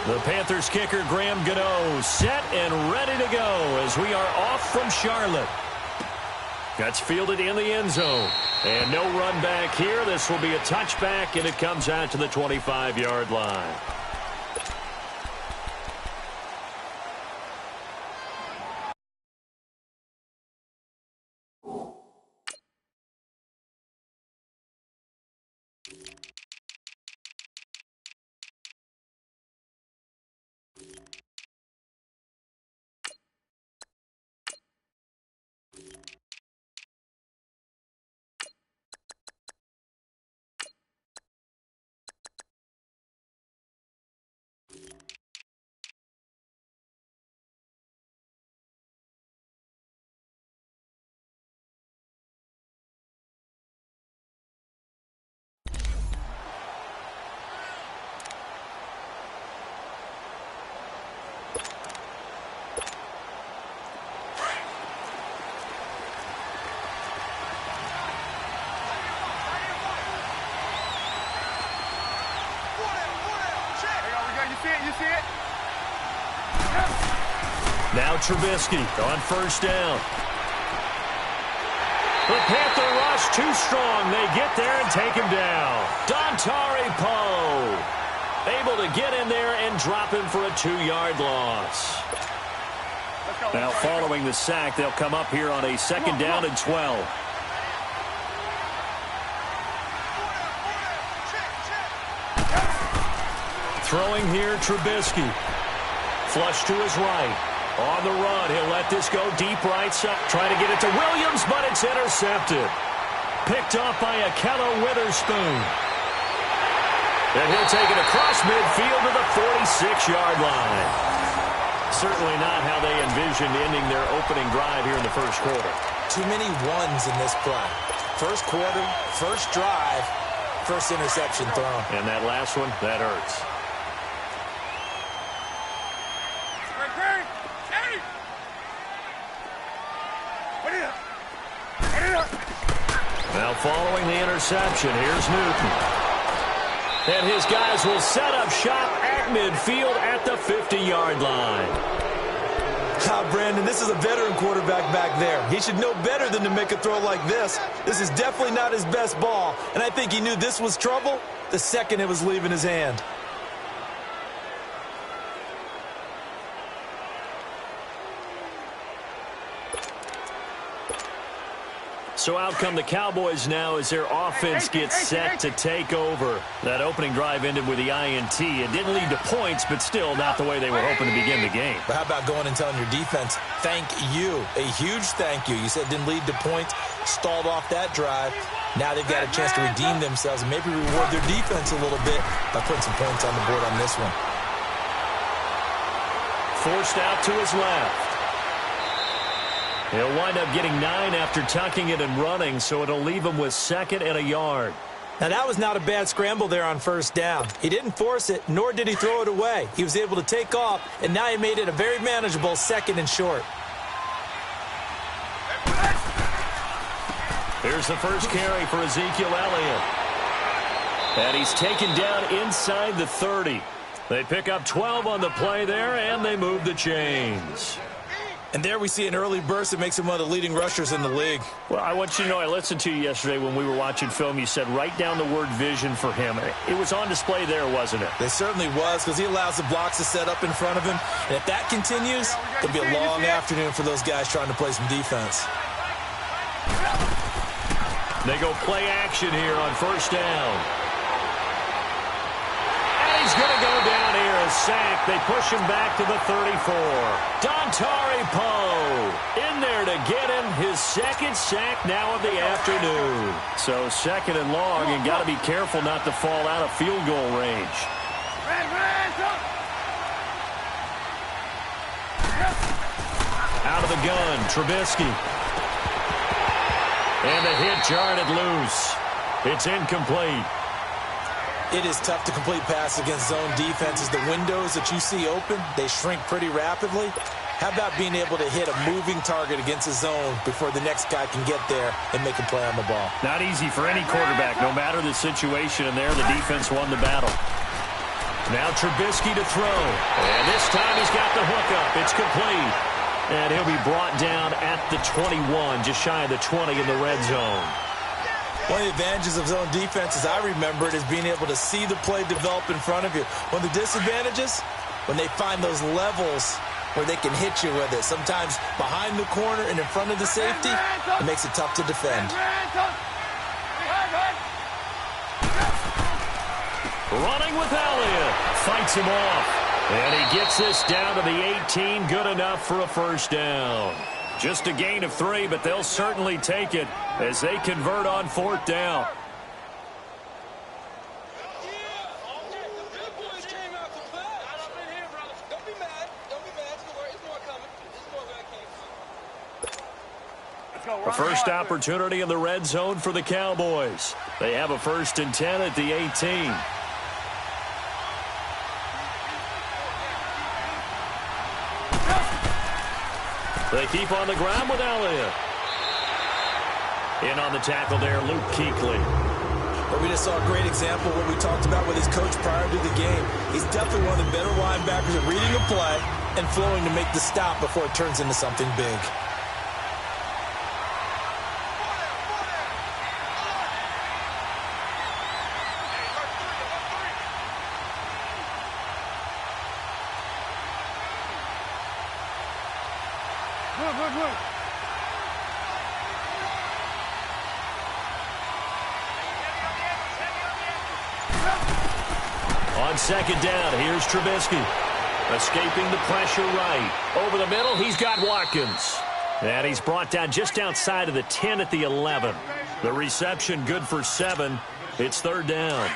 The Panthers kicker, Graham Gano, set and ready to go as we are off from Charlotte. That's fielded in the end zone. And no run back here. This will be a touchback, and it comes out to the 25-yard line. Now Trubisky on first down. The Panther rush too strong. They get there and take him down. Dontari Poe able to get in there and drop him for a 2-yard loss. Now following the sack, they'll come up here on a second down and 12. Throwing here, Trubisky. Flush to his right. On the run, he'll let this go deep right side. Trying to get it to Williams, but it's intercepted. Picked off by Akello Witherspoon. And he'll take it across midfield to the 46-yard line. Certainly not how they envisioned ending their opening drive here in the first quarter. Too many ones in this play. First quarter, first drive, first interception thrown. And that last one, that hurts. Now following the interception, here's Newton. And his guys will set up shop at midfield at the 50-yard line. Brandon, this is a veteran quarterback back there. He should know better than to make a throw like this. This is definitely not his best ball, and I think he knew this was trouble the second it was leaving his hand. So out come the Cowboys now as their offense gets set to take over. That opening drive ended with the INT. It didn't lead to points, but still not the way they were hoping to begin the game. But how about going and telling your defense, thank you, a huge thank you. You said it didn't lead to points, stalled off that drive. Now they've got a chance to redeem themselves and maybe reward their defense a little bit by putting some points on the board on this one. Forced out to his left. He'll wind up getting 9 after tucking it and running, so it'll leave him with 2nd and a yard. Now, that was not a bad scramble there on first down. He didn't force it, nor did he throw it away. He was able to take off, and now he made it a very manageable 2nd and short. Here's the first carry for Ezekiel Elliott. And he's taken down inside the 30. They pick up 12 on the play there, and they move the chains. And there we see an early burst that makes him one of the leading rushers in the league. Well, I want you to know, I listened to you yesterday when we were watching film. You said write down the word vision for him. It was on display there, wasn't it? It certainly was, because he allows the blocks to set up in front of him. And if that continues, it'll be a long afternoon for those guys trying to play some defense. They go play action here on first down. He's going to go down here, a sack. They push him back to the 34. Dontari Poe in there to get him his 2nd sack now of the afternoon. So 2nd and long, and got to be careful not to fall out of field goal range. Out of the gun, Trubisky. And the hit jarred it loose. It's incomplete. It is tough to complete passes against zone defenses. The windows that you see open, they shrink pretty rapidly. How about being able to hit a moving target against a zone before the next guy can get there and make a play on the ball? Not easy for any quarterback, no matter the situation, and there the defense won the battle. Now Trubisky to throw. And this time he's got the hookup. It's complete. And he'll be brought down at the 21, just shy of the 20 in the red zone. One of the advantages of zone defense, as I remember it, is being able to see the play develop in front of you. One of the disadvantages, when they find those levels where they can hit you with it. Sometimes behind the corner and in front of the safety, it makes it tough to defend. Running with Elliott. Fights him off. And he gets this down to the 18. Good enough for a first down. Just a gain of 3, but they'll certainly take it as they convert on 4th down. A first opportunity in the red zone for the Cowboys. They have a 1st and 10 at the 18. They keep on the ground with Elliott. In on the tackle there, Luke Kuechly. But we just saw a great example of what we talked about with his coach prior to the game. He's definitely one of the better linebackers at reading a play and flowing to make the stop before it turns into something big. On 2nd down, here's Trubisky. Escaping the pressure right. Over the middle, he's got Watkins. And he's brought down just outside of the 10 at the 11. The reception good for 7. It's 3rd down.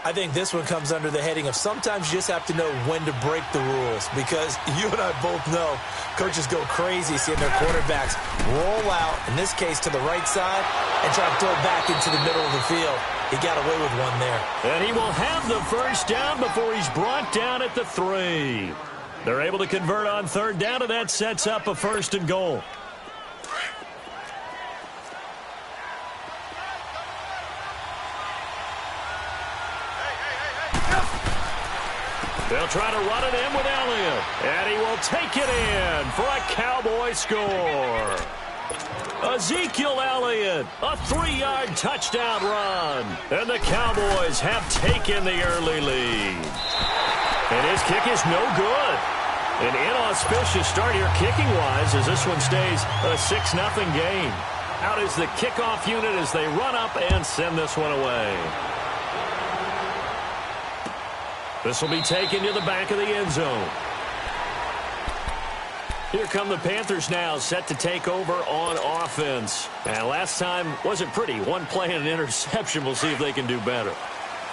I think this one comes under the heading of sometimes you just have to know when to break the rules, because you and I both know coaches go crazy seeing their quarterbacks roll out, in this case to the right side, and try to throw it back into the middle of the field. He got away with one there. And he will have the first down before he's brought down at the 3. They're able to convert on 3rd down, and that sets up a 1st and goal. They'll try to run it in with Elliott. And he will take it in for a Cowboy score. Ezekiel Elliott, a 3-yard touchdown run. And the Cowboys have taken the early lead. And his kick is no good. An inauspicious start here kicking-wise as this one stays a 6-0 game. Out is the kickoff unit as they run up and send this one away. This will be taken to the back of the end zone. Here come the Panthers now, set to take over on offense. And last time wasn't pretty. One play and an interception. We'll see if they can do better.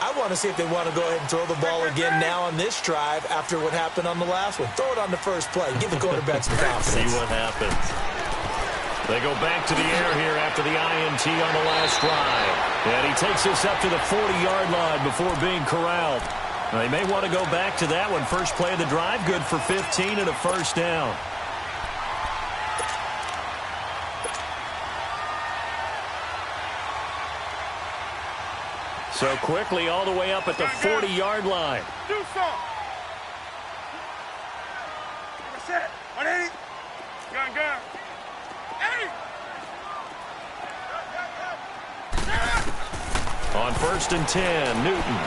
I want to see if they want to go ahead and throw the ball again now on this drive after what happened on the last one. Throw it on the first play. Give the quarterback some confidence. See what happens. They go back to the air here after the INT on the last drive. And he takes this up to the 40-yard line before being corralled. Now, they may want to go back to that one. First play of the drive, good for 15 and a first down. So quickly all the way up at the 40-yard line. Do something. Set. 180. Gun. 80. On 1st and 10, Newton.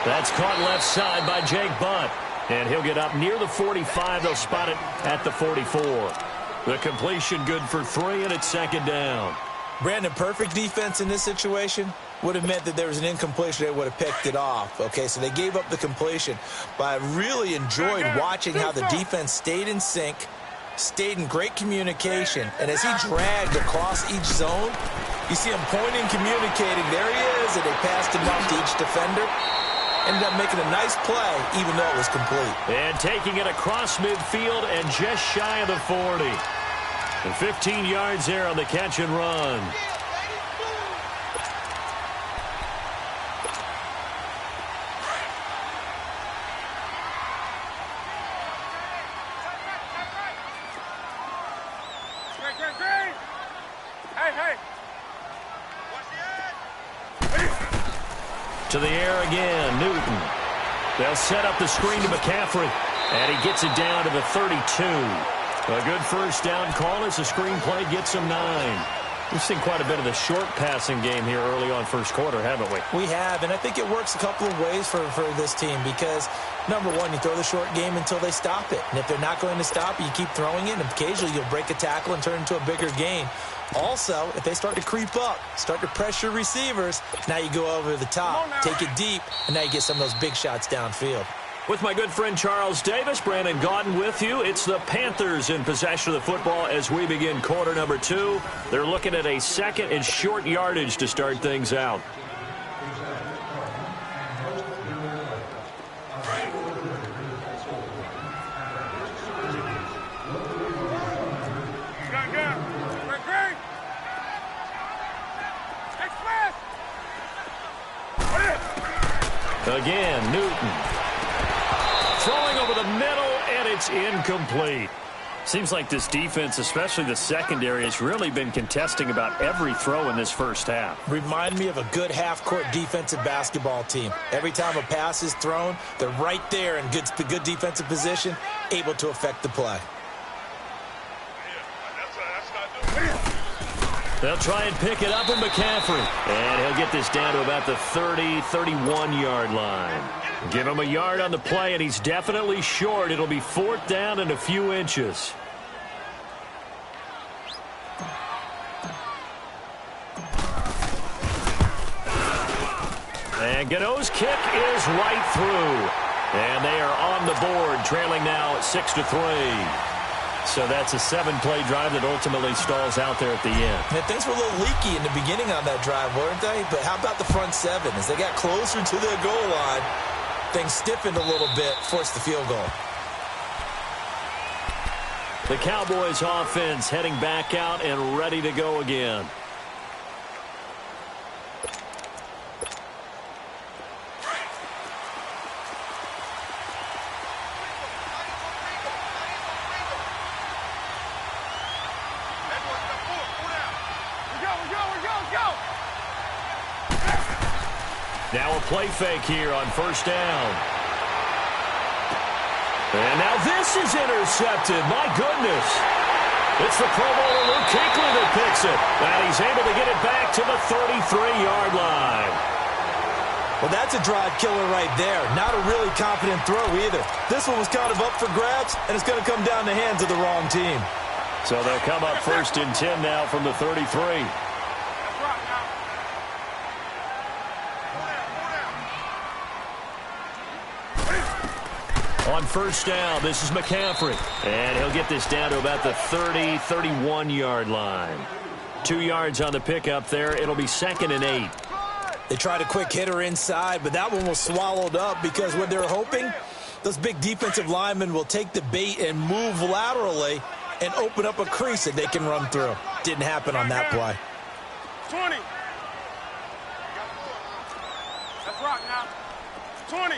That's caught left side by Jake Butt. And he'll get up near the 45. They'll spot it at the 44. The completion good for 3, and it's 2nd down. Brandon, perfect defense in this situation would have meant that there was an incompletion. They would have picked it off. Okay, so they gave up the completion. But I really enjoyed watching how the defense stayed in sync, stayed in great communication. And as he dragged across each zone, you see him pointing, communicating. There he is, and they passed him off to each defender. Ended up making a nice play, even though it was complete. And taking it across midfield and just shy of the 40. And 15 yards there on the catch and run. To the air again, Newton. They'll set up the screen to McCaffrey, and he gets it down to the 32. A good first down call as the screen play gets him 9. We've seen quite a bit of the short passing game here early on first quarter, haven't we? We have, and I think it works a couple of ways for this team because, number one, you throw the short game until they stop it. And if they're not going to stop it, you keep throwing it, and occasionally you'll break a tackle and turn it into a bigger gain. Also, if they start to creep up, start to pressure receivers, now you go over the top, take it deep, and now you get some of those big shots downfield. With my good friend Charles Davis, Brandon Gaudin with you. It's the Panthers in possession of the football as we begin quarter number 2. They're looking at a second and short yardage to start things out. Again, Newton. Throwing over the middle, and it's incomplete. Seems like this defense, especially the secondary, has really been contesting about every throw in this first half. Remind me of a good half-court defensive basketball team. Every time a pass is thrown, they're right there in good defensive position, able to affect the play. They'll try and pick it up with McCaffrey. And he'll get this down to about the 30, 31-yard line. Give him a yard on the play, and he's definitely short. It'll be 4th down and a few inches. And Gano's kick is right through. And they are on the board, trailing now 6-3. So that's a 7-play drive that ultimately stalls out there at the end. And things were a little leaky in the beginning on that drive, weren't they? But how about the front 7? As they got closer to their goal line, things stiffened a little bit, forced the field goal. The Cowboys offense heading back out and ready to go again. Now a play fake here on first down. And now this is intercepted. My goodness. It's the Pro Bowler Luke Kuechly that picks it. And he's able to get it back to the 33-yard line. Well, that's a drive killer right there. Not a really confident throw either. This one was kind of up for grabs, and it's going to come down the hands of the wrong team. So they'll come up 1st and 10 now from the 33. On first down, this is McCaffrey. And he'll get this down to about the 30, 31-yard line. 2 yards on the pickup there. It'll be 2nd and 8. They tried a quick hitter inside, but that one was swallowed up because what they're hoping, those big defensive linemen will take the bait and move laterally and open up a crease that they can run through. Didn't happen on that play. 20. That's rock now. 20.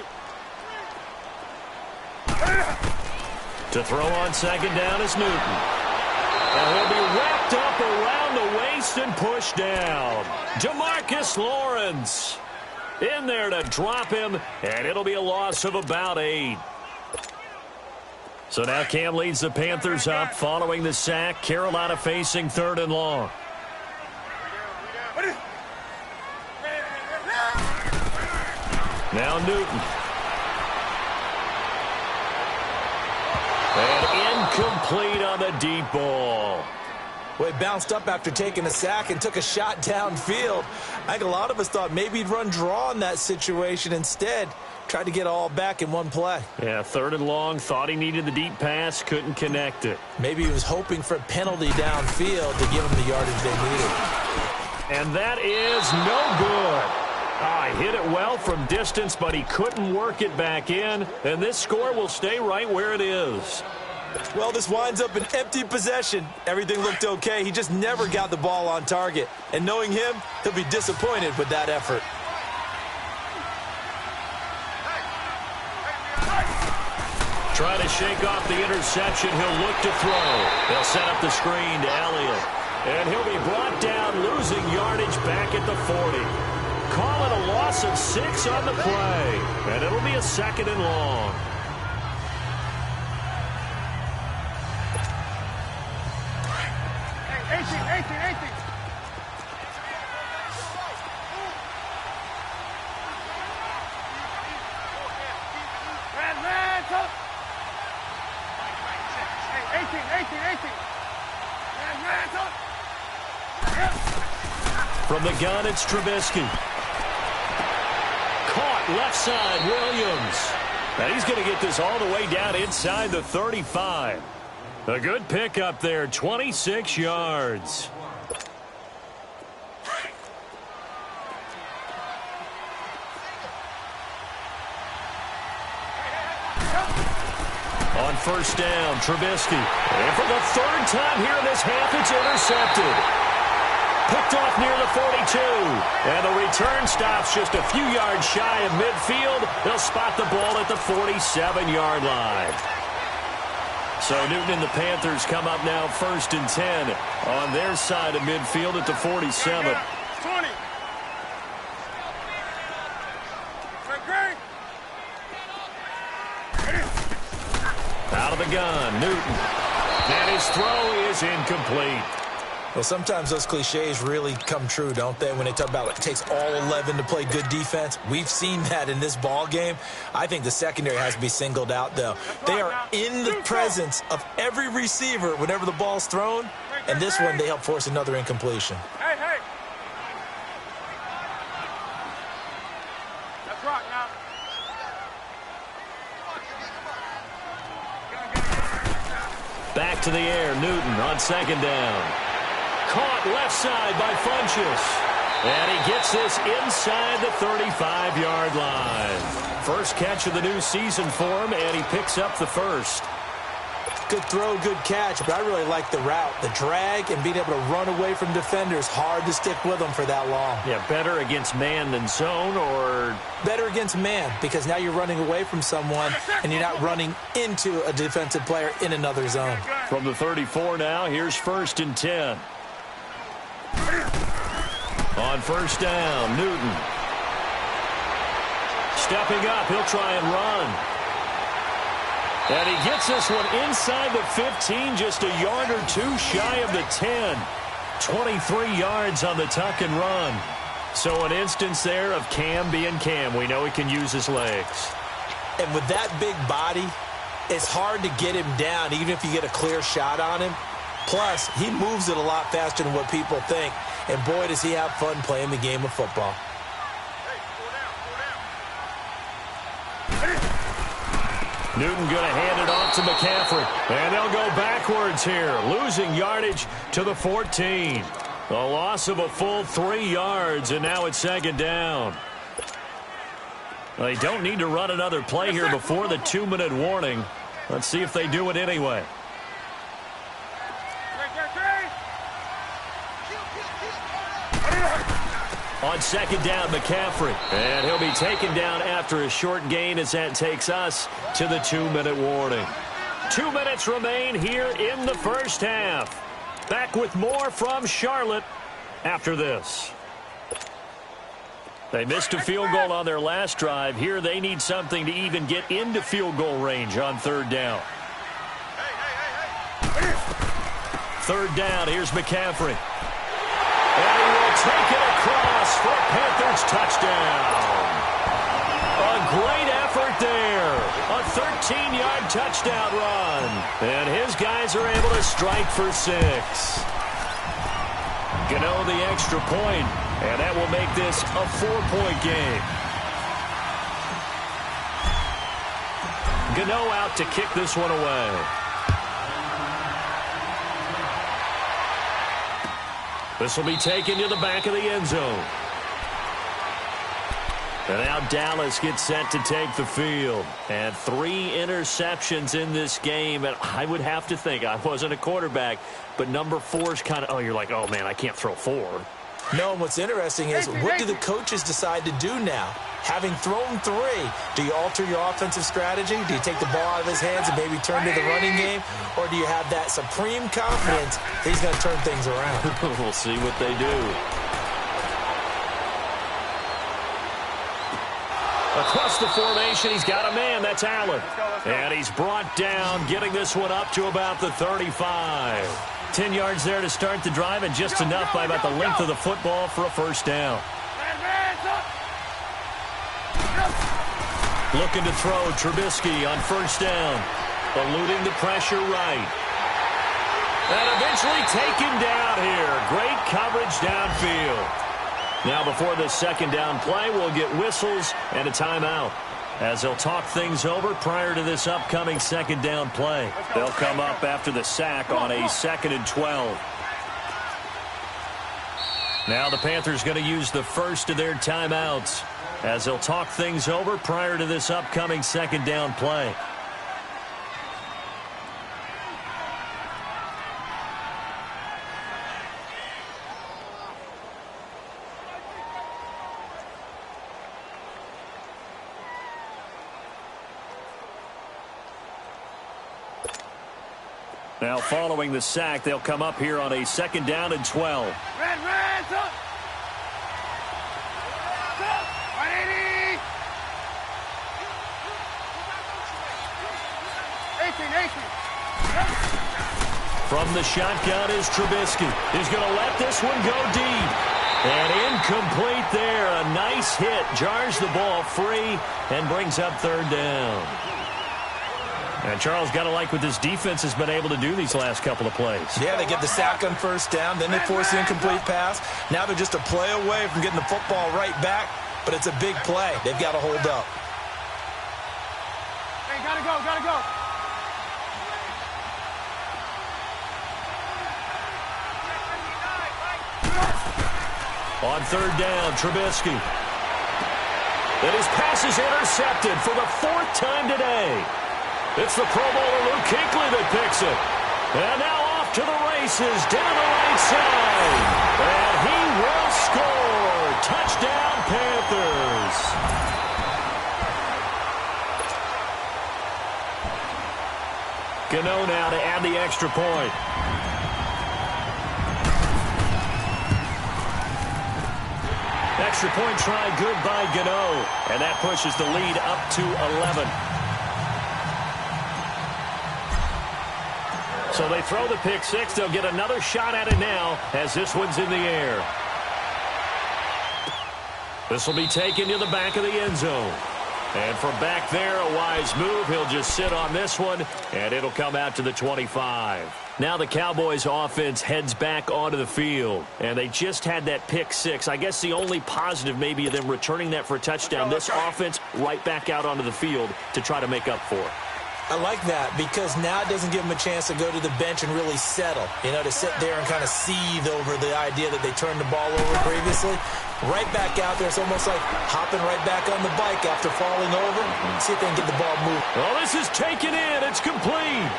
To throw on 2nd down is Newton. And he'll be wrapped up around the waist and pushed down. Jamarcus Lawrence in there to drop him, and it'll be a loss of about 8. So now Cam leads the Panthers up following the sack. Carolina facing 3rd and long. Now Newton. And incomplete on the deep ball. Well, he bounced up after taking a sack and took a shot downfield. I think a lot of us thought maybe he'd run draw in that situation. Instead, tried to get all back in one play. Yeah, 3rd and long. Thought he needed the deep pass. Couldn't connect it. Maybe he was hoping for a penalty downfield to give him the yardage they needed. And that is no good. He hit it well from distance, but he couldn't work it back in. And this score will stay right where it is. Well, this winds up an empty possession. Everything looked okay. He just never got the ball on target. And knowing him, he'll be disappointed with that effort. Trying to shake off the interception. He'll look to throw. They'll set up the screen to Elliott. And he'll be brought down, losing yardage back at the 40. Call it a loss of 6 on the play. And it'll be a 2nd and long. Hey, 18. Man, come. Hey, 18. Man, come. From the gun, it's Trubisky. Caught left side, Williams. And he's going to get this all the way down inside the 35. A good pickup there, 26 yards. On 1st down, Trubisky. And for the 3rd time here in this half, it's intercepted. Picked off near the 42. And the return stops just a few yards shy of midfield. They'll spot the ball at the 47-yard line. So Newton and the Panthers come up now 1st and 10 on their side of midfield at the 47. 20. Out of the gun, Newton. And his throw is incomplete. Well, sometimes those cliches really come true, don't they? When they talk about it takes all 11 to play good defense. We've seen that in this ball game. I think the secondary has to be singled out, though. They are in the presence of every receiver whenever the ball's thrown. And this one, they help force another incompletion. Hey. Let's rock now. Back to the air, Newton on 2nd down. Caught left side by Funchess. And he gets this inside the 35-yard line. First catch of the new season for him, and he picks up the 1st. Good throw, good catch, but I really like the route. The drag and being able to run away from defenders. Hard to stick with them for that long. Yeah, better against man than zone, or? Better against man, because now you're running away from someone, and you're not running into a defensive player in another zone. From the 34 now, here's 1st and 10. On 1st down, Newton. Stepping up, he'll try and run. And he gets this one inside the 15, just a yard or two shy of the 10. 23 yards on the tuck and run. So an instance there of Cam being Cam. We know he can use his legs. And with that big body, it's hard to get him down, even if you get a clear shot on him. Plus, he moves it a lot faster than what people think. And boy, does he have fun playing the game of football. Newton going to hand it off to McCaffrey. And they'll go backwards here, losing yardage to the 14. A loss of a full 3 yards, and now it's 2nd down. They don't need to run another play here before the 2-minute warning. Let's see if they do it anyway. On 2nd down, McCaffrey. And he'll be taken down after a short gain as that takes us to the 2-minute warning. 2 minutes remain here in the 1st half. Back with more from Charlotte after this. They missed a field goal on their last drive. Here they need something to even get into field goal range on 3rd down. 3rd down, here's McCaffrey. And he will take it across for a Panthers touchdown. A great effort there. A 13-yard touchdown run. And his guys are able to strike for 6. Gano the extra point, and that will make this a 4-point game. Gano out to kick this one away. This will be taken to the back of the end zone. And now Dallas gets set to take the field. And 3 interceptions in this game. And I would have to think, I wasn't a quarterback, but number 4 is kind of, oh, you're like, oh, man, I can't throw 4. No, and what's interesting is, what do the coaches decide to do now? Having thrown 3, do you alter your offensive strategy? Do you take the ball out of his hands and maybe turn to the running game? Or do you have that supreme confidence that he's going to turn things around? We'll see what they do. Across the formation, he's got a man. That's Allen. And he's brought down, getting this one up to about the 35. 10 yards there to start the drive, and just enough by about the length of the football for a first down. Looking to throw, Trubisky on first down. Eluding the pressure right. And eventually taken down here. Great coverage downfield. Now before this second down play, we'll get whistles and a timeout, as they'll talk things over prior to this upcoming second down play. They'll come up after the sack on a 2nd and 12. Now the Panthers going to use the first of their timeouts, as they'll talk things over prior to this upcoming second down play. Now following the sack, they'll come up here on a 2nd down and 12. Red, up. 180. 18. From the shotgun is Trubisky. He's going to let this one go deep. And incomplete there. A nice hit. Jars the ball free and brings up 3rd down. And Charles, got to like what this defense has been able to do these last couple of plays. Yeah, they get the sack on first down, then they force the incomplete pass. Now they're just a play away from getting the football right back, but it's a big play. They've got to hold up. Hey, gotta go. On 3rd down, Trubisky. And his pass is intercepted for the 4th time today. It's the Pro Bowler Luke Kuechly that picks it. And now off to the races down the right side. And he will score. Touchdown, Panthers. Gano now to add the extra point. Extra point try good by Gano. And that pushes the lead up to 11. So they throw the pick six. They'll get another shot at it now as this one's in the air. This will be taken to the back of the end zone. And from back there, a wise move. He'll just sit on this one, and it'll come out to the 25. Now the Cowboys offense heads back onto the field, and they just had that pick six. I guess the only positive maybe of them returning that for a touchdown. This offense right back out onto the field to try to make up for it. I like that because now it doesn't give them a chance to go to the bench and really settle, to sit there and kind of seethe over the idea that they turned the ball over previously. Right back out there, it's almost like hopping right back on the bike after falling over. See if they can get the ball moving. Well, this is taken in. It's complete.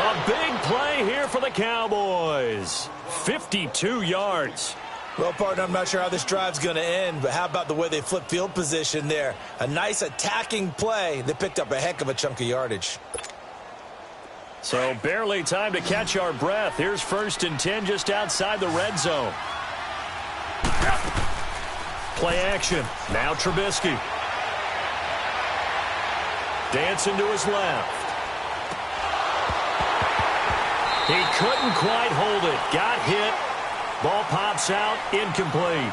A big play here for the Cowboys. 52 yards. Well, partner, I'm not sure how this drive's going to end, but how about the way they flip field position there? A nice attacking play. They picked up a heck of a chunk of yardage. So barely time to catch our breath. Here's 1st and 10 just outside the red zone. Play action. Now Trubisky. Dancing to his left. He couldn't quite hold it. Got hit. Ball pops out, incomplete.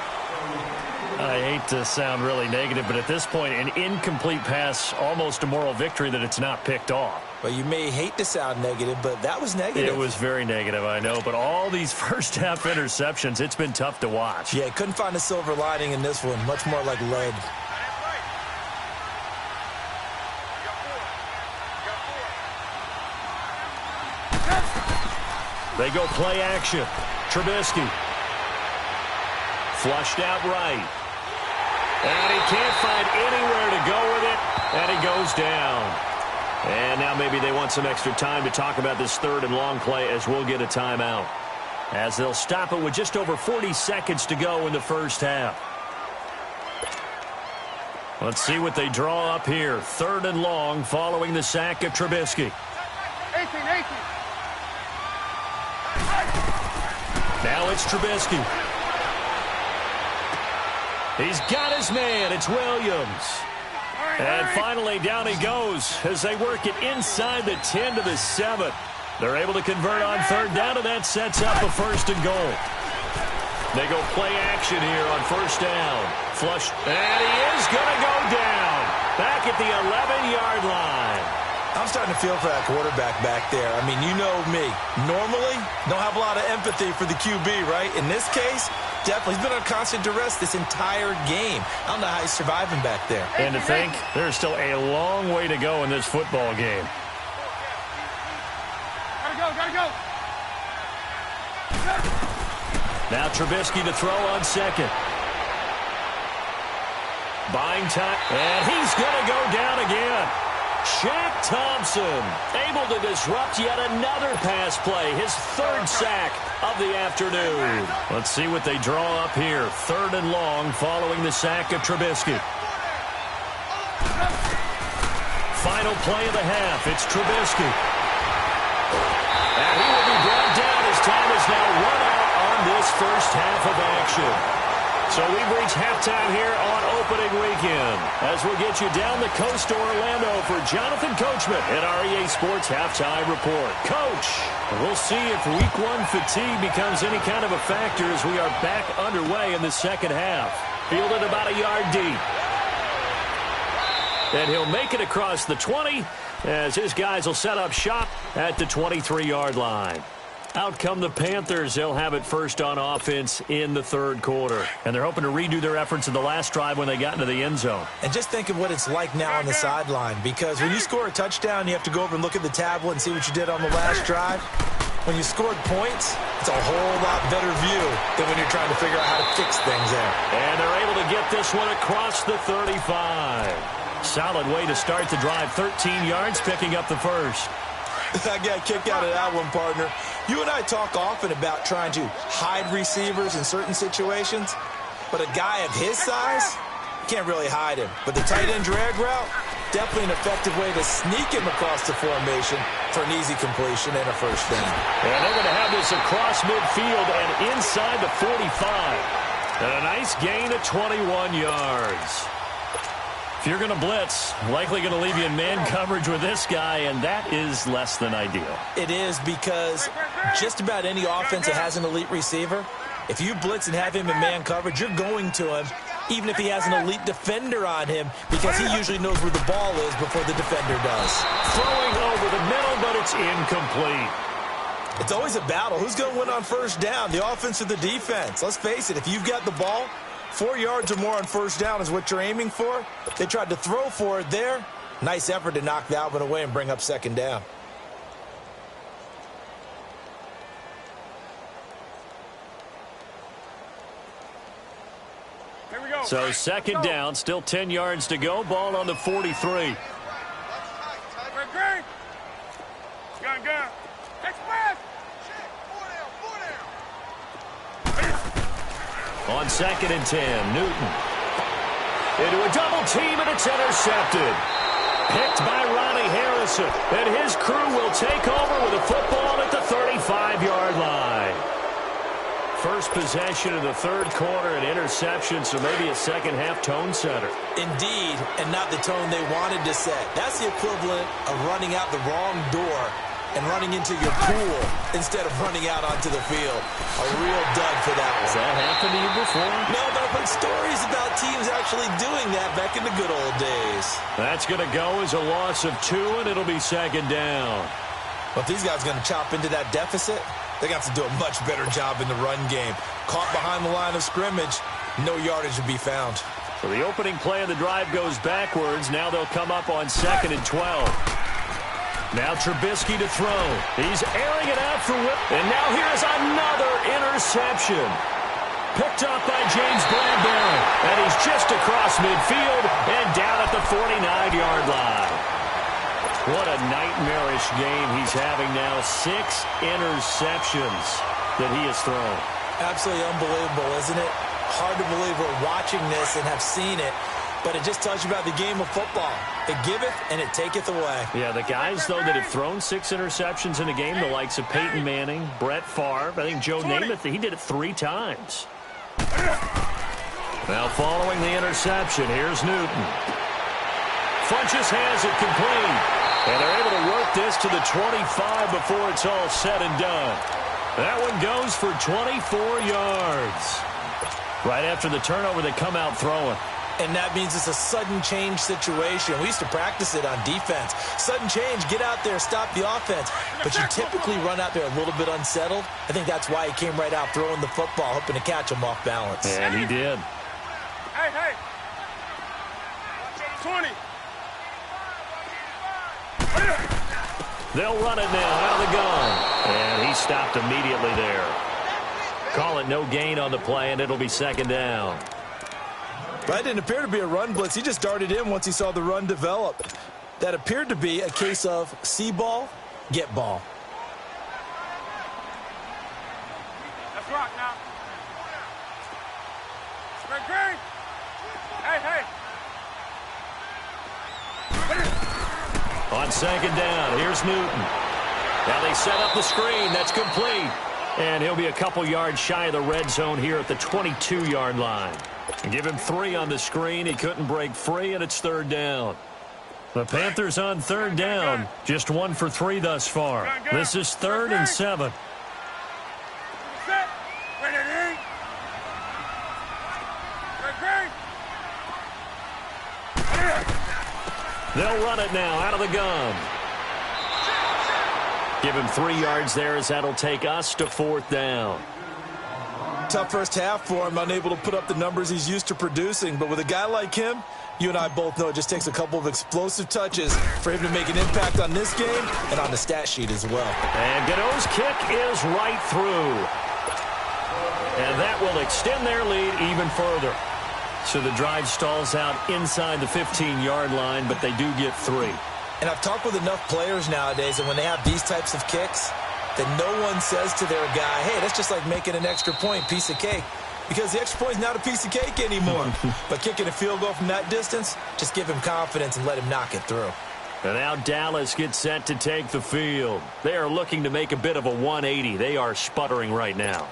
I hate to sound really negative, but at this point, an incomplete pass, almost a moral victory that it's not picked off. Well, you may hate to sound negative, but that was negative. It was very negative, I know, but all these first-half interceptions, it's been tough to watch. Yeah, couldn't find a silver lining in this one. Much more like lead. They go play action. Trubisky. Flushed out right. And he can't find anywhere to go with it. And he goes down. And now maybe they want some extra time to talk about this 3rd and long play as we'll get a timeout. As they'll stop it with just over 40 seconds to go in the first half. Let's see what they draw up here. 3rd and long following the sack of Trubisky. 18. Now it's Trubisky. He's got his man. It's Williams. And finally, down he goes as they work it inside the 10 to the 7. They're able to convert on third down, and that sets up a 1st and goal. They go play action here on 1st down. Flush, and he is going to go down. Back at the 11-yard line. I'm starting to feel for that quarterback back there. I mean, you know me. Normally, don't have a lot of empathy for the QB, right? In this case, definitely. He's been on constant duress this entire game. I don't know how he's surviving back there. And to think, there's still a long way to go in this football game. Gotta go. Now Trubisky to throw on 2nd. Buying time, and he's going to go down again. Shaq Thompson able to disrupt yet another pass play, his 3rd sack of the afternoon. Let's see what they draw up here. 3rd and long following the sack of Trubisky. Final play of the half. It's Trubisky. And he will be brought down as time is now run out on this first half of action. So we've reached halftime here on opening weekend as we'll get you down the coast to Orlando for Jonathan Coachman at our EA Sports Halftime Report. Coach, we'll see if week 1 fatigue becomes any kind of a factor as we are back underway in the second half. Fielded about a yard deep. And he'll make it across the 20 as his guys will set up shop at the 23-yard line. Out come the Panthers. They'll have it first on offense in the 3rd quarter. And they're hoping to redo their efforts in the last drive when they got into the end zone. And just think of what it's like now on the sideline, because when you score a touchdown, you have to go over and look at the tablet and see what you did on the last drive. When you scored points, it's a whole lot better view than when you're trying to figure out how to fix things there. And they're able to get this one across the 35. Solid way to start the drive. 13 yards, picking up the 1st. I got a kick out of that one, partner. You and I talk often about trying to hide receivers in certain situations, but a guy of his size, can't really hide him. But the tight end drag route, definitely an effective way to sneak him across the formation for an easy completion and a 1st down. And they're going to have this across midfield and inside the 45. And a nice gain of 21 yards. If you're going to blitz, likely going to leave you in man coverage with this guy, and that is less than ideal. It is, because just about any offense that has an elite receiver, if you blitz and have him in man coverage, you're going to him, even if he has an elite defender on him, because he usually knows where the ball is before the defender does. Throwing over the middle, but it's incomplete. It's always a battle. Who's going to win on 1st down, the offense or the defense? Let's face it, if you've got the ball, 4 yards or more on 1st down is what you're aiming for. They tried to throw for it there. Nice effort to knock that one away and bring up 2nd down. Here we go. So 2nd down, still 10 yards to go. Ball on the 43. Great. Gun. Express. On 2nd and 10, Newton. Into a double team, and it's intercepted. Picked by Ronnie Harrison. And his crew will take over with a football at the 35-yard line. First possession of the 3rd quarter, an interception, so maybe a second-half tone setter. Indeed, and not the tone they wanted to set. That's the equivalent of running out the wrong door and running into your pool instead of running out onto the field. A real dud for that one. Has that happened to you before? No, but I've heard stories about teams actually doing that back in the good old days. That's going to go as a loss of 2, and it'll be 2nd down. But if these guys are going to chop into that deficit, they got to do a much better job in the run game. Caught behind the line of scrimmage, no yardage to be found. So the opening play of the drive goes backwards. Now they'll come up on 2nd and 12. Now Trubisky to throw. He's airing it out for Whip. And now here's another interception. Picked up by James Bradbury. And he's just across midfield and down at the 49-yard line. What a nightmarish game he's having now. 6 interceptions that he has thrown. Absolutely unbelievable, isn't it? Hard to believe we're watching this and have seen it. But it just tells you about the game of football. It giveth and it taketh away. Yeah, the guys, though, that have thrown 6 interceptions in a game, the likes of Peyton Manning, Brett Favre, I think Joe Namath, he did it 3 times. Now following the interception, here's Newton. Funches has it complete. And they're able to work this to the 25 before it's all said and done. That one goes for 24 yards. Right after the turnover, they come out throwing. And that means it's a sudden change situation. We used to practice it on defense. Sudden change, get out there, stop the offense. But you typically run out there a little bit unsettled. I think that's why he came right out throwing the football, hoping to catch him off balance. And he did. Hey, hey. 20. They'll run it now out of the gun. And he stopped immediately there. Call it no gain on the play, and it'll be second down. That didn't appear to be a run blitz. He just darted in once he saw the run develop. That appeared to be a case of see ball, get ball. Let's rock now. Green, green. Hey, hey. On second down, here's Newton. Now they set up the screen. That's complete. And he'll be a couple yards shy of the red zone here at the 22-yard line. Give him 3 on the screen. He couldn't break free, and it's third down. The Panthers on third down. Just 1 for 3 thus far. This is 3rd and 7. Set. Ready. They'll run it now out of the gun. Give him 3 yards there as that'll take us to 4th down. Tough first half for him, unable to put up the numbers he's used to producing. But with a guy like him, you and I both know it just takes a couple of explosive touches for him to make an impact on this game and on the stat sheet as well. And Gano's kick is right through. And that will extend their lead even further. So the drive stalls out inside the 15-yard line, but they do get 3. And I've talked with enough players nowadays that when they have these types of kicks, that no one says to their guy, hey, that's just like making an extra point, piece of cake. Because the extra point is not a piece of cake anymore. But kicking a field goal from that distance, just give him confidence and let him knock it through. And now Dallas gets set to take the field. They are looking to make a bit of a 180. They are sputtering right now.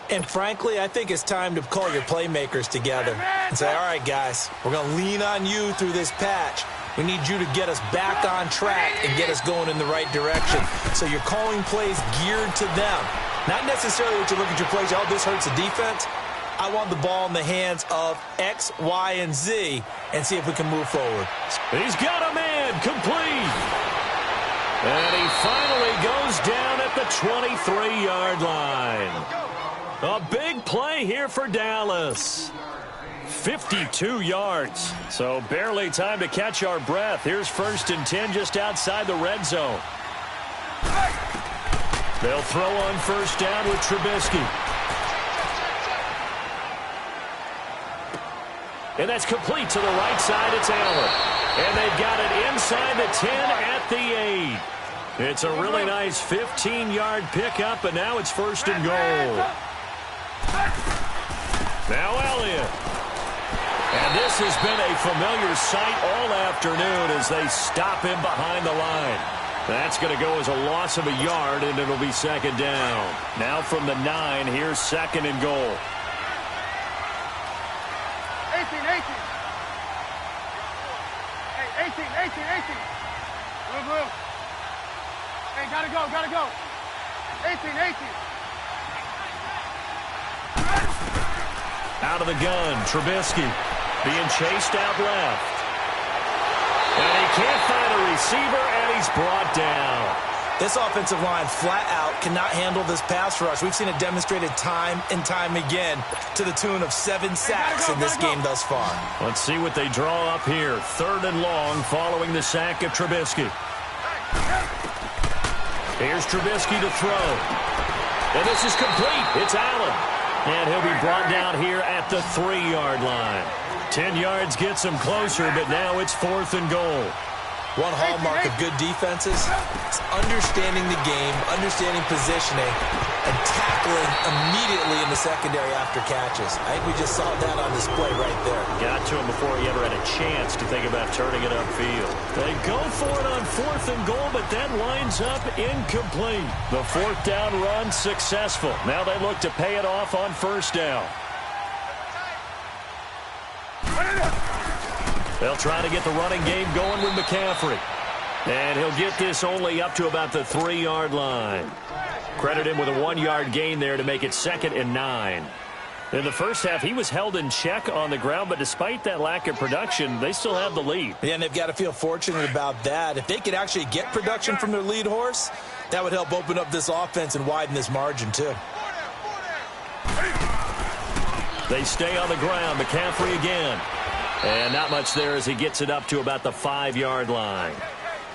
And frankly, I think it's time to call your playmakers together and say, all right, guys, we're going to lean on you through this patch. We need you to get us back on track and get us going in the right direction. So you're calling plays geared to them. Not necessarily what you look at your plays, oh, this hurts the defense. I want the ball in the hands of X, Y, and Z and see if we can move forward. He's got a man complete. And he finally goes down at the 23-yard line. A big play here for Dallas. 52 yards. So barely time to catch our breath. Here's 1st and 10 just outside the red zone. They'll throw on 1st down with Trubisky. And that's complete to the right side. It's Allen. And they've got it inside the 10 at the 8. It's a really nice 15-yard pickup, and now it's 1st and goal. Now Elliott. And this has been a familiar sight all afternoon as they stop him behind the line. That's going to go as a loss of a yard, and it'll be 2nd down. Now from the 9, here's 2nd and goal. 18. Hey, 18. Blue. Hey, gotta go. 18. Out of the gun, Trubisky being chased out left. And he can't find a receiver, and he's brought down. This offensive line flat out cannot handle this pass rush. We've seen it demonstrated time and time again to the tune of 7 sacks in this game thus far. Let's see what they draw up here. 3rd and long following the sack of Trubisky. Here's Trubisky to throw. And this is complete. It's Allen. And he'll be brought down here at the 3-yard line. 10 yards gets him closer, but now it's 4th and goal. One hallmark of good defenses is understanding the game, understanding positioning, and tackling immediately in the secondary after catches. I think we just saw that on display right there. Got to him before he ever had a chance to think about turning it upfield. They go for it on 4th and goal, but that winds up incomplete. The 4th down run successful. Now they look to pay it off on 1st down. They'll try to get the running game going with McCaffrey. And he'll get this only up to about the 3-yard line. Credit him with a 1-yard gain there to make it 2nd and 9. In the first half, he was held in check on the ground, but despite that lack of production, they still have the lead. Yeah, and they've got to feel fortunate about that. If they could actually get production from their lead horse, that would help open up this offense and widen this margin too. They stay on the ground. McCaffrey again. And not much there as he gets it up to about the 5-yard line.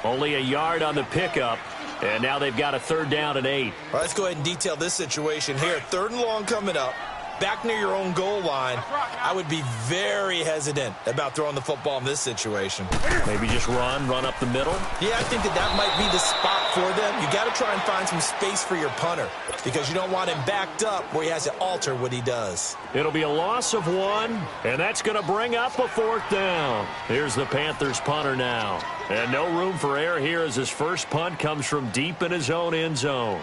Only a yard on the pickup. And now they've got a 3rd down and 8. All right, let's go ahead and detail this situation here. 3rd and long coming up. Back near your own goal line. I would be very hesitant about throwing the football in this situation. Maybe just run up the middle? Yeah, I think that might be the spot for them. You got to try and find some space for your punter because you don't want him backed up where he has to alter what he does. It'll be a loss of 1, and that's going to bring up a 4th down. Here's the Panthers punter now. And no room for error here as his first punt comes from deep in his own end zone.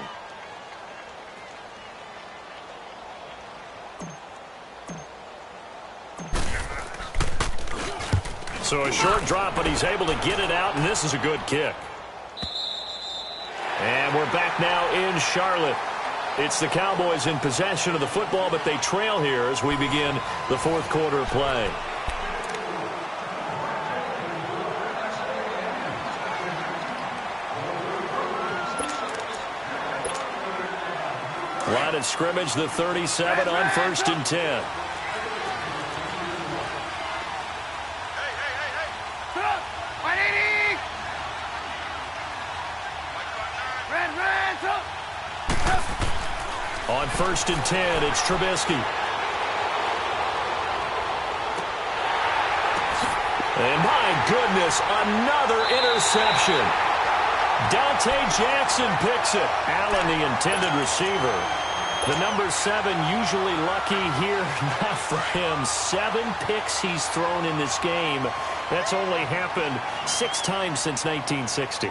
So a short drop, but he's able to get it out, and this is a good kick. And we're back now in Charlotte. It's the Cowboys in possession of the football, but they trail here as we begin the 4th quarter play. Line of scrimmage, the 37 on 1st and 10. On 1st and 10, it's Trubisky. And my goodness, another interception. Dante Jackson picks it. Allen, the intended receiver. The number 7 usually lucky here. Not for him. 7 picks he's thrown in this game. That's only happened 6 times since 1960.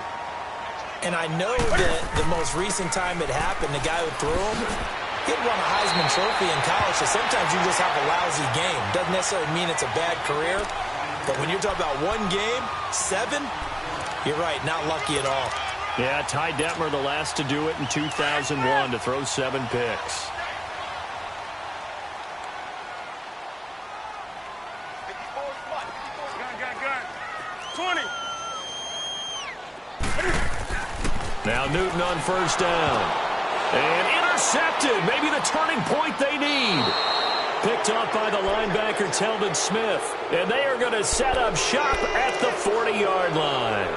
And I know that the most recent time it happened, the guy who threw him, he had won a Heisman Trophy in college, so sometimes you just have a lousy game. Doesn't necessarily mean it's a bad career, but when you're talking about 1 game, 7, you're right, not lucky at all. Yeah, Ty Detmer, the last to do it in 2001, to throw 7 picks. Now Newton on 1st down. And intercepted. Maybe the turning point they need. Picked up by the linebacker, Telvin Smith. And they are going to set up shop at the 40-yard line.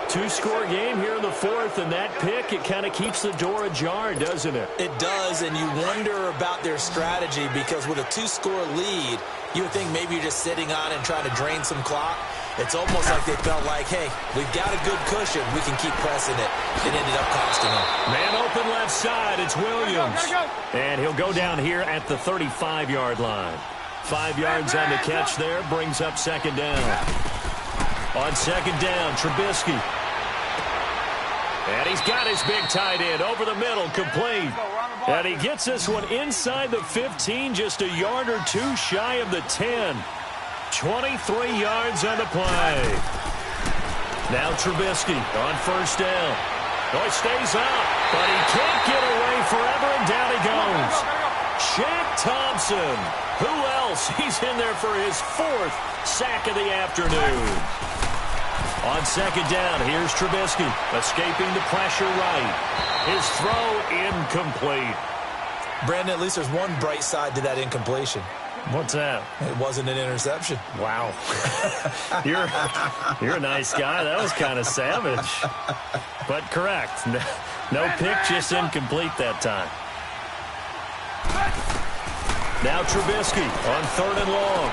2-score game here in the 4th, and that pick, it kind of keeps the door ajar, doesn't it? It does, and you wonder about their strategy because with a 2-score lead, you would think maybe you're just sitting on and trying to drain some clock. It's almost like they felt like, hey, we've got a good cushion. We can keep pressing it. It ended up costing them. Man open left side. It's Williams. And he'll go down here at the 35-yard line. 5 yards on the catch there. Brings up 2nd down. On 2nd down, Trubisky. And he's got his big tight end over the middle, complete. And he gets this one inside the 15, just a yard or 2 shy of the 10. 23 yards on the play. Now Trubisky on 1st down. Oh, he stays up, but he can't get away forever, and down he goes. Shaq Thompson. Who else? He's in there for his 4th sack of the afternoon. On 2nd down, here's Trubisky, escaping the pressure right. His throw incomplete. Brandon, at least there's one bright side to that incompletion. What's that? It wasn't an interception. Wow. You're a nice guy. That was kind of savage. But correct. No pick, just incomplete that time. Now Trubisky on 3rd and long.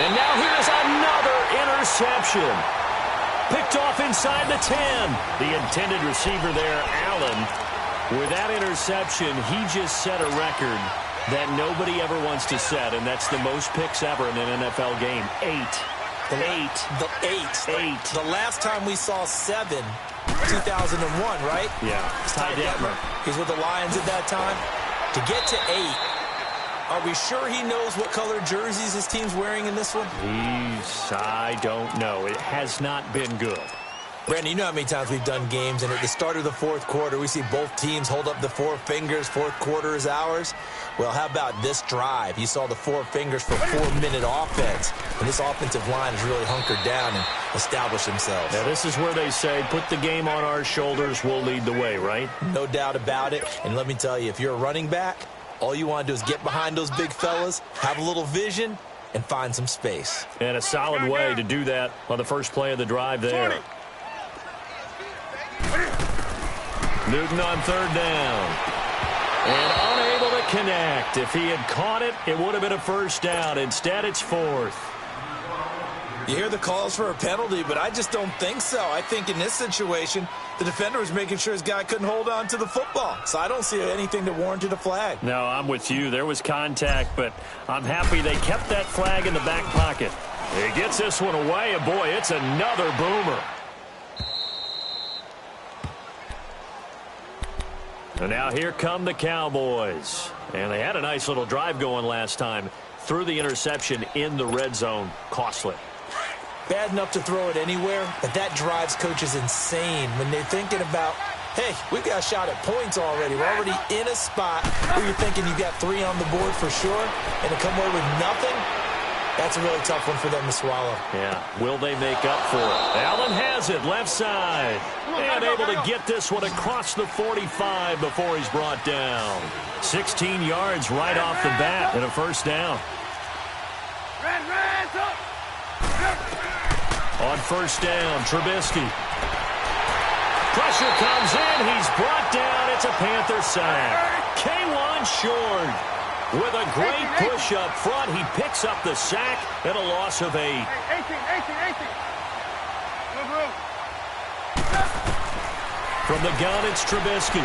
And now here's another interception. Picked off inside the 10. The intended receiver there, Allen. With that interception, he just set a record that nobody ever wants to set, and that's the most picks ever in an NFL game. 8. The last time we saw 7, 2001, right? Yeah. Ty Detmer. He's with the Lions at that time. To get to 8, Are we sure he knows what color jerseys his team's wearing in this one? I don't know. It has not been good. Brandon, you know how many times we've done games, and at the start of the fourth quarter, we see both teams hold up the four fingers, fourth quarter is ours. Well, how about this drive? You saw the four fingers for 4-minute offense, and this offensive line has really hunkered down and established themselves. Now, this is where they say, put the game on our shoulders, we'll lead the way, right? No doubt about it, and let me tell you, if you're a running back, all you want to do is get behind those big fellas, have a little vision, and find some space. And a solid way to do that on the first play of the drive there. 20. Newton on third down. And unable to connect. If he had caught it, it would have been a first down. Instead, it's fourth. You hear the calls for a penalty, but I just don't think so. I think in this situation, the defender was making sure his guy couldn't hold on to the football. So I don't see anything that warranted a flag. No, I'm with you. There was contact, but I'm happy they kept that flag in the back pocket. He gets this one away, and boy, it's another boomer. And now here come the Cowboys. And they had a nice little drive going last time. Threw the interception in the red zone. Costly. Bad enough to throw it anywhere, but that drives coaches insane when they're thinking about, hey, we've got a shot at points already. We're already in a spot where you're thinking you got 3 on the board for sure, and to come away with nothing, that's a really tough one for them to swallow. Yeah, will they make up for it? Allen has it, left side. And able to get this one across the 45 before he's brought down. 16 yards right off the bat and a first down. On first down, Trubisky. Pressure comes in. He's brought down. It's a Panther sack. K1 short. With a great push up front, he picks up the sack and a loss of 8. 18. From the gun, it's Trubisky.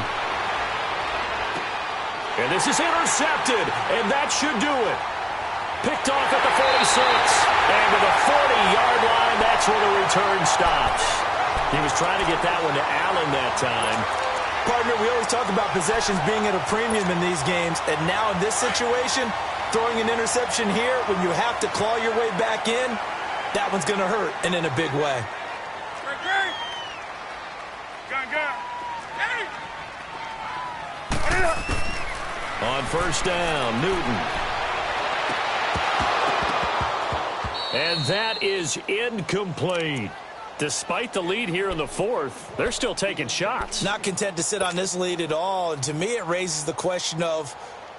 And this is intercepted, and that should do it. Picked off at the 46. And to the 40-yard line, that's where the return stops. He was trying to get that one to Allen that time. Partner, we always talk about possessions being at a premium in these games, and now in this situation, throwing an interception here when you have to claw your way back in, that one's going to hurt, and in a big way. On first down, Newton. And that is incomplete. Despite the lead here in the fourth, they're still taking shots. Not content to sit on this lead at all. And to me, it raises the question of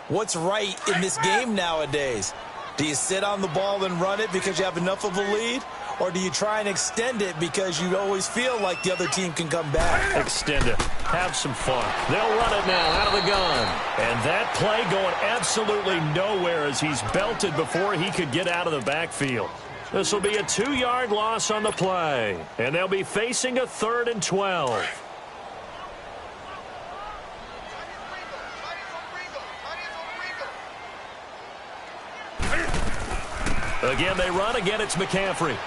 what's right in this game nowadays. Do you sit on the ball and run it because you have enough of a lead? Or do you try and extend it because you always feel like the other team can come back? Extend it. Have some fun. They'll run it now out of the gun. And that play going absolutely nowhere as he's belted before he could get out of the backfield. This will be a 2-yard loss on the play. And they'll be facing a 3rd and 12. Again, they run. Again, it's McCaffrey.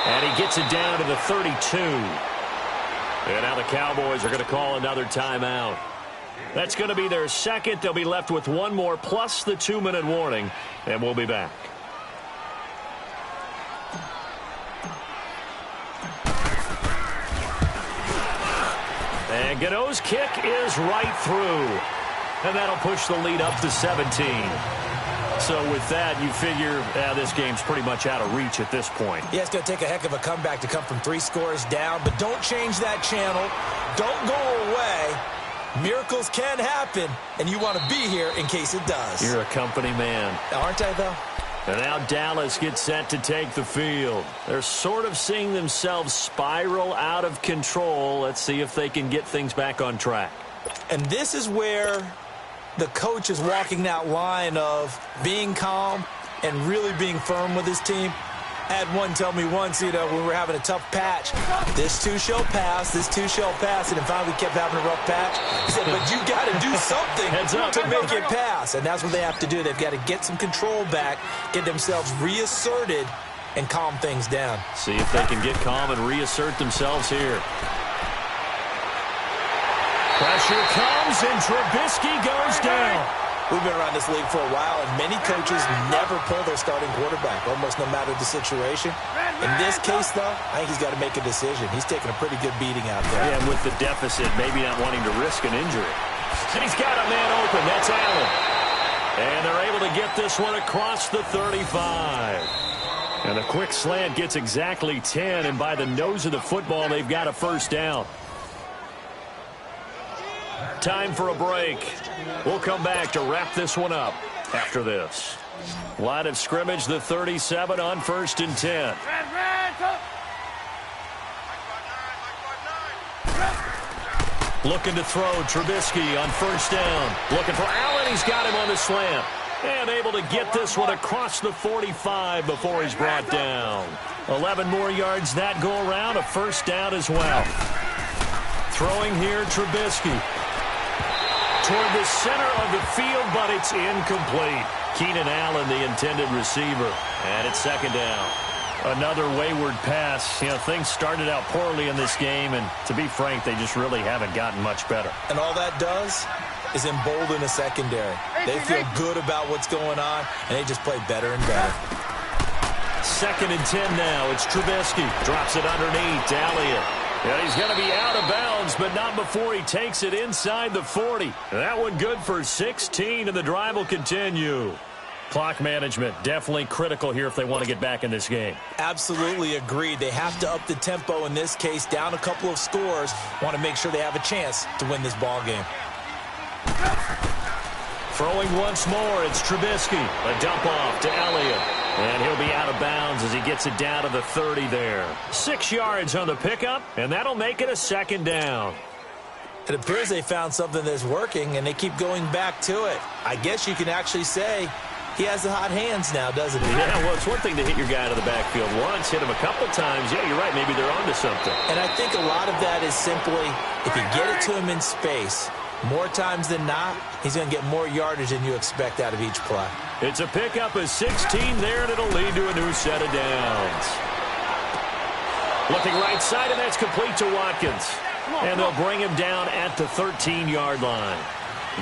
And he gets it down to the 32. And now the Cowboys are going to call another timeout. That's going to be their second. They'll be left with one more plus the 2-minute warning. And we'll be back. And Gano's kick is right through. And that'll push the lead up to 17. So with that, you figure this game's pretty much out of reach at this point. Yeah, it's going to take a heck of a comeback to come from 3 scores down. But don't change that channel. Don't go away. Miracles can happen, and you want to be here in case it does. You're a company man. Aren't I, though? And now Dallas gets set to take the field. They're sort of seeing themselves spiral out of control. Let's see if they can get things back on track. And this is where the coach is walking that line of being calm and really being firm with his team. I had one tell me once, when we were having a tough patch, this too shall pass, this too shall pass, and then finally we kept having a rough patch. He said, but you got to do something to make it pass, and that's what they have to do. They've got to get some control back, get themselves reasserted, and calm things down. See if they can get calm and reassert themselves here. Pressure comes, and Trubisky goes down. We've been around this league for a while, and many coaches never pull their starting quarterback, almost no matter the situation. In this case, though, I think he's got to make a decision. He's taking a pretty good beating out there. Yeah, and with the deficit, maybe not wanting to risk an injury. And he's got a man open. That's Allen. And they're able to get this one across the 35. And a quick slant gets exactly 10, and by the nose of the football, they've got a first down. Time for a break. We'll come back to wrap this one up after this. Line of scrimmage, the 37 on 1st and 10. Looking to throw, Trubisky on 1st down. Looking for Allen, he's got him on the slant. And able to get this one across the 45 before he's brought down. 11 more yards that go around, a first down as well. Throwing here, Trubisky. Toward the center of the field, but it's incomplete. Keenan Allen, the intended receiver. And it's 2nd down. Another wayward pass. You know, things started out poorly in this game, and to be frank, they just really haven't gotten much better. And all that does is embolden a secondary. They feel good about what's going on, and they just play better and better. 2nd and 10 now. It's Trubisky. Drops it underneath to Elliott. Yeah, he's going to be out of bounds, but not before he takes it inside the 40. That one good for 16, and the drive will continue. Clock management, definitely critical here if they want to get back in this game. Absolutely agreed. They have to up the tempo in this case, down a couple of scores. Want to make sure they have a chance to win this ball game. Throwing once more, it's Trubisky. A dump off to Elliott. And he'll be out of bounds as he gets it down to the 30 there. 6 yards on the pickup, and that'll make it a 2nd down. It appears they found something that's working, and they keep going back to it. I guess you can actually say he has the hot hands now, doesn't he? Yeah, well, it's one thing to hit your guy out of the backfield once, hit him a couple times. Yeah, you're right. Maybe they're onto something. And I think a lot of that is simply if you get it to him in space, more times than not, he's going to get more yardage than you expect out of each play. It's a pickup of 16 there, and it'll lead to a new set of downs. Looking right side, and that's complete to Watkins. And they'll bring him down at the 13-yard line.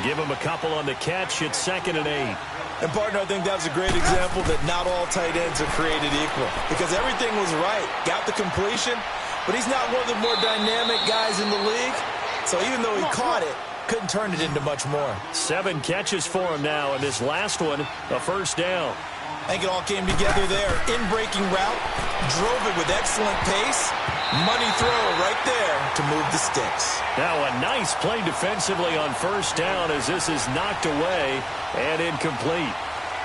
Give him a couple on the catch. It's 2nd and 8. And, partner, I think that was a great example that not all tight ends are created equal. Because everything was right. Got the completion, but he's not one of the more dynamic guys in the league. So even though he caught it, couldn't turn it into much more. 7 catches for him now, and this last one, a first down. I think it all came together there. In-breaking route, drove it with excellent pace. Money throw right there to move the sticks. Now a nice play defensively on first down as this is knocked away and incomplete.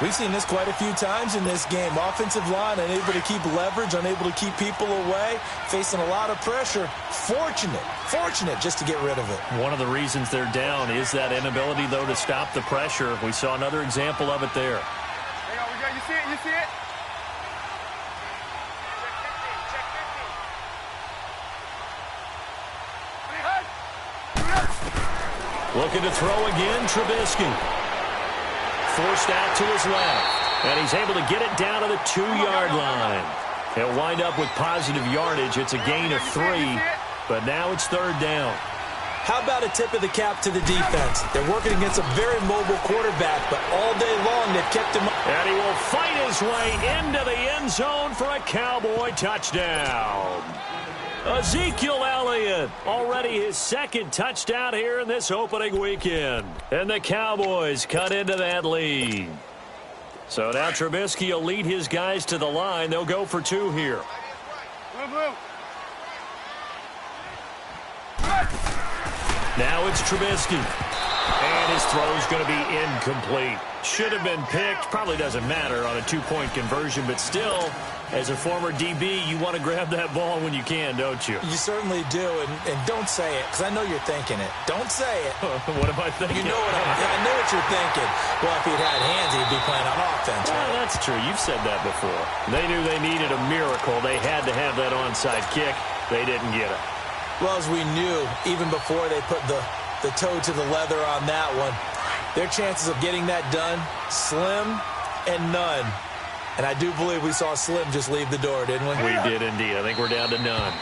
We've seen this quite a few times in this game. Offensive line unable to keep leverage, unable to keep people away, facing a lot of pressure. Fortunate just to get rid of it. One of the reasons they're down is that inability, though, to stop the pressure. We saw another example of it there. Hey, we got, you see it? You see it? Looking to throw again, Trubisky. Forced out to his left. And he's able to get it down to the 2-yard line. He'll wind up with positive yardage. It's a gain of 3, but now it's 3rd down. How about a tip of the cap to the defense? They're working against a very mobile quarterback, but all day long they've kept him up. And he will fight his way into the end zone for a Cowboy touchdown. Ezekiel Elliott, already his 2nd touchdown here in this opening weekend. And the Cowboys cut into that lead. So now Trubisky will lead his guys to the line. They'll go for 2 here. Now it's Trubisky. And his throw's going to be incomplete. Should have been picked. Probably doesn't matter on a 2-point conversion, but still, as a former DB, you want to grab that ball when you can, don't you? You certainly do, and don't say it, because I know you're thinking it. Don't say it. What am I thinking? You know what I know what you're thinking. Well, if he'd had hands, he'd be playing on offense. Well, right? That's true. You've said that before. They knew they needed a miracle. They had to have that onside kick. They didn't get it. Well, as we knew, even before they put the toe to the leather on that one, their chances of getting that done, slim and none. And I do believe we saw Slim just leave the door, didn't we? We did indeed. I think we're down to none.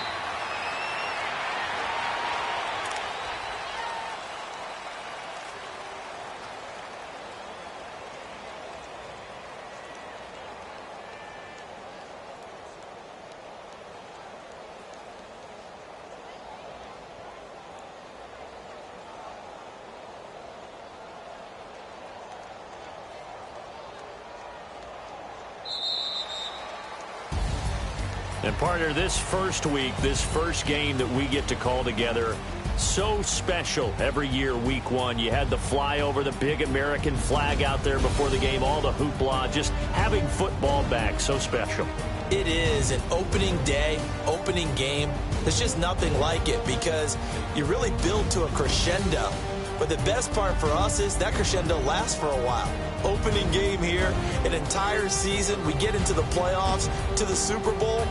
And partner, this first week, this first game that we get to call together, so special every year, week one. You had the flyover, the big American flag out there before the game, all the hoopla, just having football back, so special. It is an opening day, opening game. There's just nothing like it because you really build to a crescendo. But the best part for us is that crescendo lasts for a while. Opening game here, an entire season. We get into the playoffs, to the Super Bowl.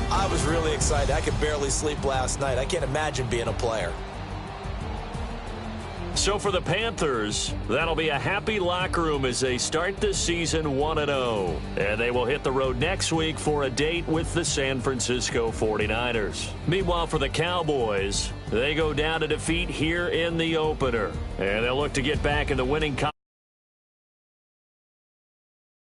I was really excited. I could barely sleep last night. I can't imagine being a player. So for the Panthers, that'll be a happy locker room as they start this season 1-0. And they will hit the road next week for a date with the San Francisco 49ers. Meanwhile, for the Cowboys, they go down to defeat here in the opener. And they'll look to get back in the winning